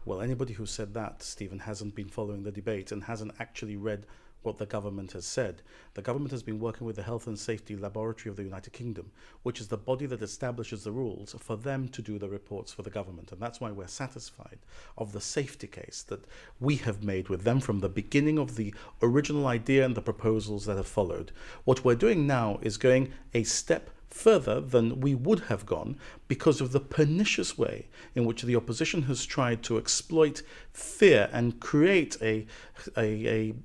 Well, anybody who said that, Stephen, hasn't been following the debate and hasn't actually read what the government has said. The government has been working with the Health and Safety Laboratory of the United Kingdom, which is the body that establishes the rules for them to do the reports for the government. And that's why we're satisfied of the safety case that we have made with them from the beginning of the original idea and the proposals that have followed. What we're doing now is going a step further than we would have gone because of the pernicious way in which the opposition has tried to exploit fear and create an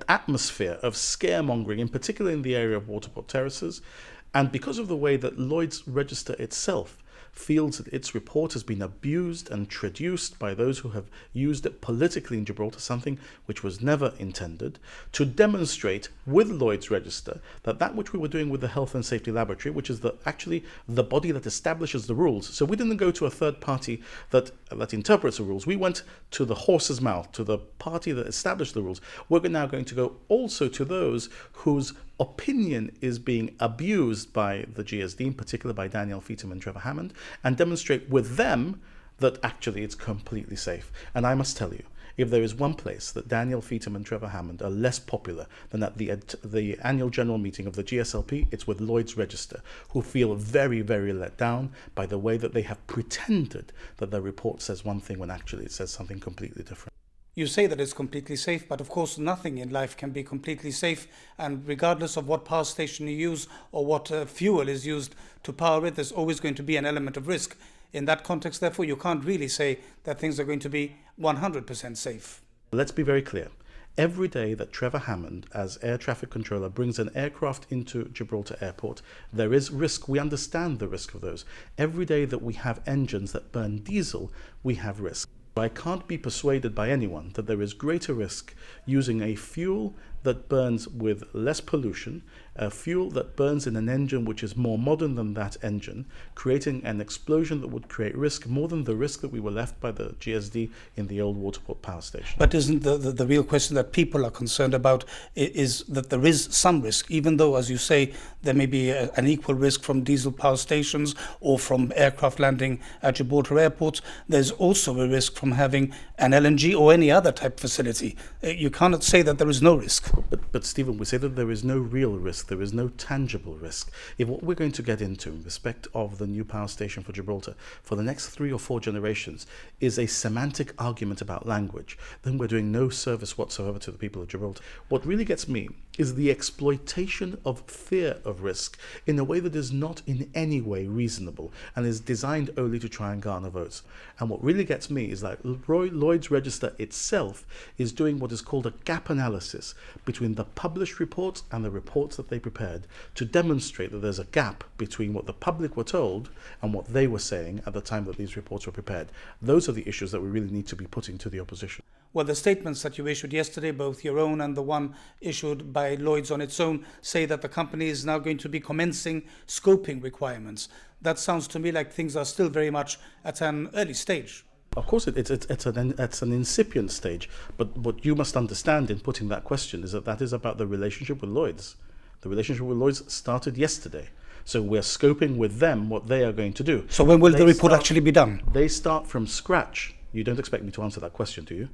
atmosphere of scaremongering, in particular in the area of waterport terraces, and because of the way that Lloyd's Register itself feels that its report has been abused and traduced by those who have used it politically in Gibraltar, something which was never intended, to demonstrate with Lloyd's Register that that which we were doing with the Health and Safety Laboratory, which is actually the body that establishes the rules. So we didn't go to a third party that interprets the rules. We went to the horse's mouth, to the party that established the rules. We're now going to go also to those whose opinion is being abused by the GSD, in particular by Daniel Feetham and Trevor Hammond, and demonstrate with them that actually it's completely safe. And I must tell you, if there is one place that Daniel Feetham and Trevor Hammond are less popular than at the annual general meeting of the GSLP, it's with Lloyd's Register, who feel very, very let down by the way that they have pretended that their report says one thing when actually it says something completely different. You say that it's completely safe, but of course nothing in life can be completely safe, and regardless of what power station you use or what fuel is used to power it, there's always going to be an element of risk. In that context, therefore, you can't really say that things are going to be 100% safe. Let's be very clear. Every day that Trevor Hammond, as air traffic controller, brings an aircraft into Gibraltar Airport, there is risk. We understand the risk of those. Every day that we have engines that burn diesel, we have risk. I can't be persuaded by anyone that there is greater risk using a fuel that burns with less pollution, a fuel that burns in an engine which is more modern than that engine, creating an explosion that would create risk more than the risk that we were left by the GSD in the old Waterport power station. But isn't the real question that people are concerned about is that there is some risk, even though, as you say, there may be an equal risk from diesel power stations or from aircraft landing at Gibraltar Airport, there's also a risk from having an LNG or any other type facility. You cannot say that there is no risk. But Stephen, we say that there is no real risk, there is no tangible risk. If what we're going to get into in respect of the new power station for Gibraltar for the next 3 or 4 generations is a semantic argument about language, then we're doing no service whatsoever to the people of Gibraltar. What really gets me is the exploitation of fear of risk in a way that is not in any way reasonable and is designed only to try and garner votes. And what really gets me is that Lloyd's Register itself is doing what is called a gap analysis between the published reports and the reports that they prepared to demonstrate that there's a gap between what the public were told and what they were saying at the time that these reports were prepared. Those are the issues that we really need to be putting to the opposition. Well, the statements that you issued yesterday, both your own and the one issued by Lloyd's on its own, say that the company is now going to be commencing scoping requirements. That sounds to me like things are still very much at an early stage. Of course, it's an incipient stage, but what you must understand in putting that question is that is about the relationship with Lloyd's. The relationship with Lloyd's started yesterday. So we're scoping with them what they are going to do. So when will the report actually be done? They start from scratch. You don't expect me to answer that question, do you?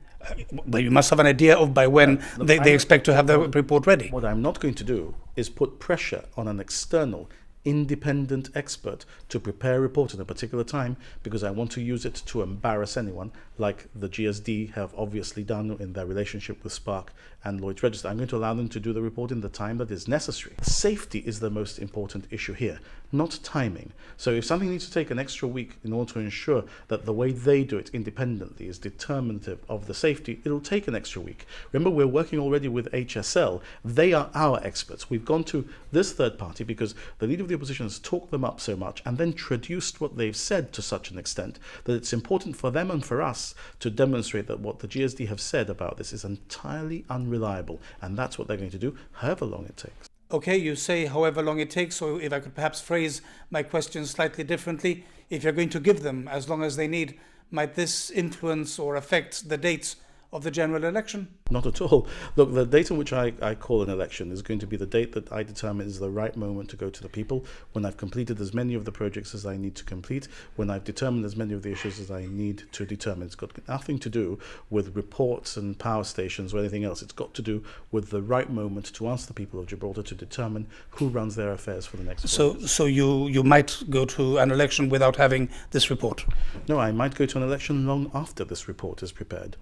Well, you must have an idea of by when they expect to have the report ready. What I'm not going to do is put pressure on an external, independent expert to prepare a report at a particular time because I want to use it to embarrass anyone, like the GSD have obviously done in their relationship with Spark and Lloyd's Register. I'm going to allow them to do the report in the time that is necessary. Safety is the most important issue here, not timing. So if something needs to take an extra week in order to ensure that the way they do it independently is determinative of the safety, it'll take an extra week. Remember, we're working already with HSL. They are our experts. We've gone to this third party because the leader of the opposition has talked them up so much and then traduced what they've said to such an extent that it's important for them and for us to demonstrate that what the GSD have said about this is entirely unreliable, and that's what they're going to do, however long it takes. Okay, you say however long it takes, so if I could perhaps phrase my question slightly differently, if you're going to give them as long as they need, might this influence or affect the dates of the general election? Not at all. Look, the date on which I call an election is going to be the date that I determine is the right moment to go to the people, when I've completed as many of the projects as I need to complete, when I've determined as many of the issues as I need to determine. It's got nothing to do with reports and power stations or anything else. It's got to do with the right moment to ask the people of Gibraltar to determine who runs their affairs for the next 4 years. So you might go to an election without having this report? No, I might go to an election long after this report is prepared.